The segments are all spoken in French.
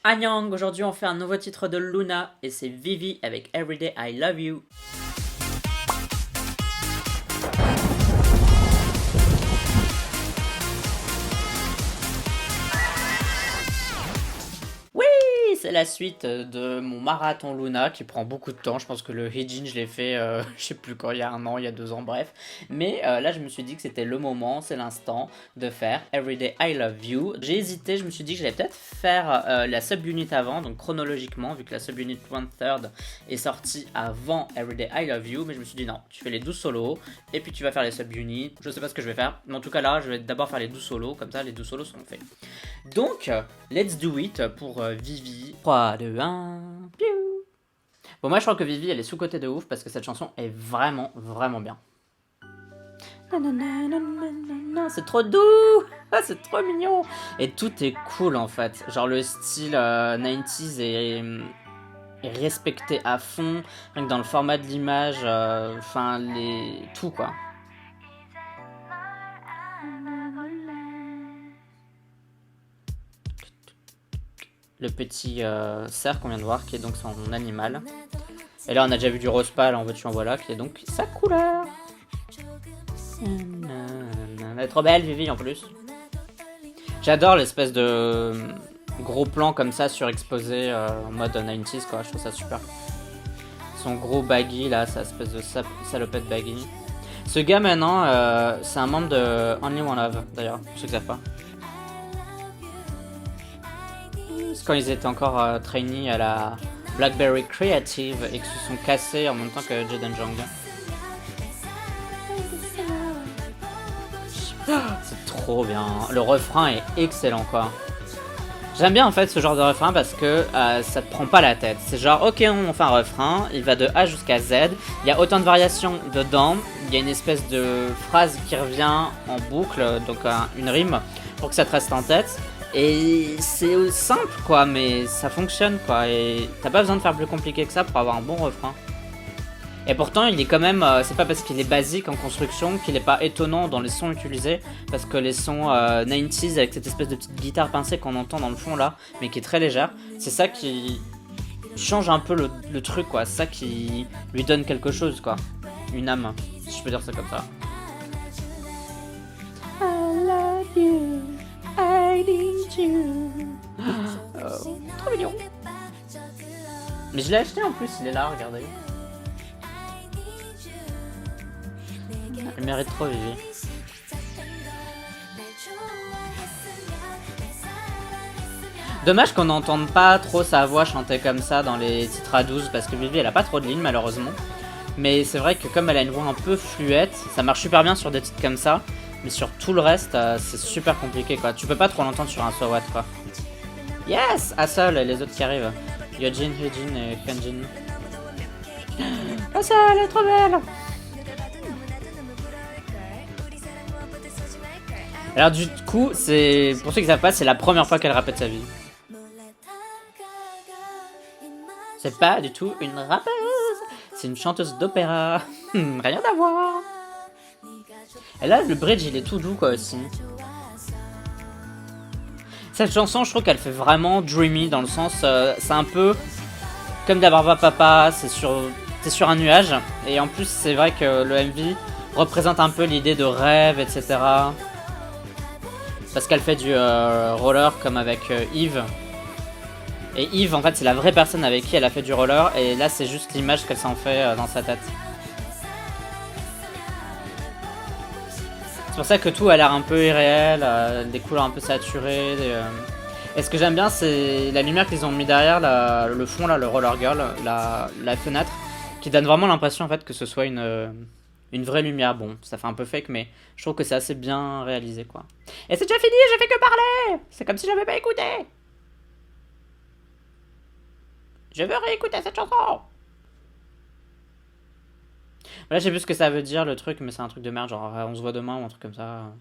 Annyeong, aujourd'hui on fait un nouveau titre de Luna et c'est Vivi avec Everyday I Love You. Oui, c'est la suite de mon marathon Luna qui prend beaucoup de temps. Je pense que le Heijin je l'ai fait, je sais plus quand, il y a un an, il y a 2 ans, bref. Mais là je me suis dit que c'était le moment, c'est l'instant de faire Everyday I Love You. J'ai hésité, je me suis dit que j'allais peut-être faire la subunit avant, donc chronologiquement, vu que la subunit 1/3 est sortie avant Everyday I Love You. Mais je me suis dit non, tu fais les 12 solos et puis tu vas faire les subunits. Je sais pas ce que je vais faire, mais en tout cas là je vais d'abord faire les 12 solos, comme ça les 12 solos seront faits. Donc, let's do it pour Vivi. 3, 2, 1. Piou. Bon, moi je crois que Vivi elle est sous-cotée de ouf parce que cette chanson est vraiment, vraiment bien. C'est trop doux, c'est trop mignon. Et tout est cool en fait. Genre le style 90s est respecté à fond. Rien que dans le format de l'image, enfin tout quoi. Le petit cerf qu'on vient de voir qui est donc son animal. Et là on a déjà vu du rose pâle en veux-tu en voilà qui est donc sa couleur. Elle est trop belle Vivi en plus. J'adore l'espèce de gros plan comme ça surexposé en mode 90s quoi, je trouve ça super. Son gros baggy là, sa espèce de salopette baggy. Ce gars maintenant, c'est un membre de Only One Love d'ailleurs, pour ceux qui savent pas. C'est quand ils étaient encore trainees à la Blackberry Creative et qu'ils se sont cassés en même temps que Jaden Jung. C'est trop bien, le refrain est excellent quoi. J'aime bien en fait ce genre de refrain parce que ça te prend pas la tête. C'est genre ok on fait un refrain, il va de A jusqu'à Z, il y a autant de variations dedans, il y a une espèce de phrase qui revient en boucle, donc une rime pour que ça te reste en tête. Et c'est simple quoi, mais ça fonctionne quoi, et t'as pas besoin de faire plus compliqué que ça pour avoir un bon refrain. Et pourtant il est quand même, c'est pas parce qu'il est basique en construction qu'il est pas étonnant dans les sons utilisés, parce que les sons 90s avec cette espèce de petite guitare pincée qu'on entend dans le fond là, mais qui est très légère, c'est ça qui change un peu le truc quoi, c'est ça qui lui donne quelque chose quoi, une âme, si je peux dire ça comme ça. I love you, I need you. Trop mignon. Mais je l'ai acheté en plus, il est là, regardez. Elle mérite trop Vivi. Dommage qu'on n'entende pas trop sa voix chanter comme ça dans les titres à 12 parce que Vivi elle a pas trop de lignes malheureusement. Mais c'est vrai que comme elle a une voix un peu fluette, ça marche super bien sur des titres comme ça. Mais sur tout le reste, c'est super compliqué quoi. Tu peux pas trop l'entendre sur un So What quoi. Yes! Asol et les autres qui arrivent. Yojin, Hyejin et Hyunjin. Asol, elle est trop belle! Alors du coup, c'est pour ceux qui savent pas, c'est la première fois qu'elle répète sa vie. C'est pas du tout une rappeuse, c'est une chanteuse d'opéra. Rien à voir. Et là, le bridge, il est tout doux quoi aussi. Cette chanson, je trouve qu'elle fait vraiment dreamy dans le sens, c'est un peu comme d'Abarva Papa, c'est sur un nuage. Et en plus, c'est vrai que le MV représente un peu l'idée de rêve, etc. Parce qu'elle fait du roller comme avec Yves. Et Yves, en fait, c'est la vraie personne avec qui elle a fait du roller. Et là, c'est juste l'image qu'elle s'en fait dans sa tête. C'est pour ça que tout a l'air un peu irréel, des couleurs un peu saturées. Et ce que j'aime bien, c'est la lumière qu'ils ont mis derrière le fond, là, le roller girl, la fenêtre, qui donne vraiment l'impression en fait que ce soit une vraie lumière. Bon, ça fait un peu fake, mais je trouve que c'est assez bien réalisé, quoi. Et c'est déjà fini, j'ai fait que parler. C'est comme si j'avais pas écouté. Je veux réécouter cette chanson. Là, je sais plus ce que ça veut dire, le truc, mais c'est un truc de merde, genre on se voit demain ou un truc comme ça.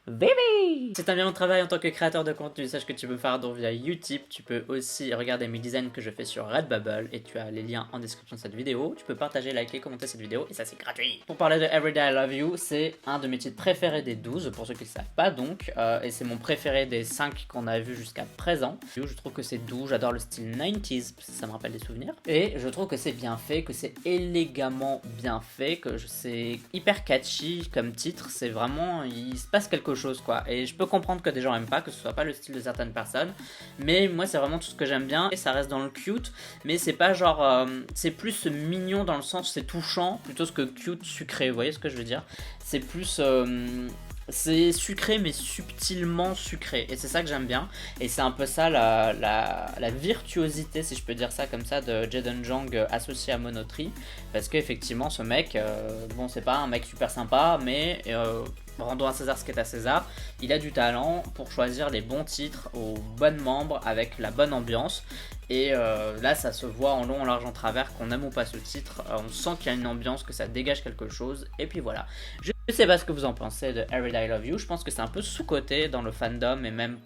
Vivi! Si t'aimes bien mon travail en tant que créateur de contenu, sache que tu peux me faire un don via Utip, tu peux aussi regarder mes designs que je fais sur Redbubble et tu as les liens en description de cette vidéo. Tu peux partager, liker, commenter cette vidéo et ça c'est gratuit. Pour parler de Everyday I Love You, c'est un de mes titres préférés des 12 pour ceux qui ne savent pas donc, et c'est mon préféré des 5 qu'on a vu jusqu'à présent. Je trouve que c'est doux, j'adore le style 90s, ça me rappelle des souvenirs. Et je trouve que c'est bien fait, que c'est élégamment bien fait, que c'est hyper catchy comme titre, c'est vraiment, il se passe quelque chose quoi. Et je peux comprendre que des gens aiment pas, que ce soit pas le style de certaines personnes, mais moi c'est vraiment tout ce que j'aime bien. Et ça reste dans le cute, mais c'est pas genre, c'est plus mignon dans le sens c'est touchant plutôt que cute sucré, vous voyez ce que je veux dire. C'est plus... c'est sucré mais subtilement sucré et c'est ça que j'aime bien et c'est un peu ça la virtuosité si je peux dire ça comme ça de Jaden Jang associé à Monotree parce qu'effectivement ce mec, bon c'est pas un mec super sympa mais rendons à César ce qui est à César, il a du talent pour choisir les bons titres aux bonnes membres avec la bonne ambiance et là ça se voit en long, en large, en travers qu'on aime ou pas ce titre, on sent qu'il y a une ambiance, que ça dégage quelque chose et puis voilà. Je sais pas ce que vous en pensez de Everyday I Love You, je pense que c'est un peu sous-coté dans le fandom et même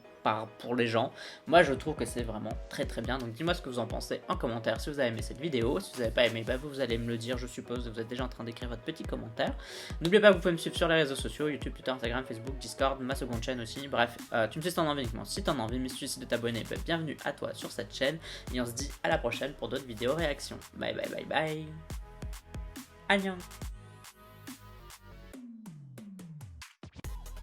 pour les gens. Moi je trouve que c'est vraiment très très bien, donc dis-moi ce que vous en pensez en commentaire si vous avez aimé cette vidéo. Si vous n'avez pas aimé, bah vous allez me le dire, je suppose, vous êtes déjà en train d'écrire votre petit commentaire. N'oubliez pas, vous pouvez me suivre sur les réseaux sociaux, YouTube, Twitter, Instagram, Facebook, Discord, ma seconde chaîne aussi, bref, tu me fais si t'en as envie uniquement, si t'en as envie, mais si tu décides de t'abonner, bah, bienvenue à toi sur cette chaîne, et on se dit à la prochaine pour d'autres vidéos réactions. Bye bye bye bye. Annyeong.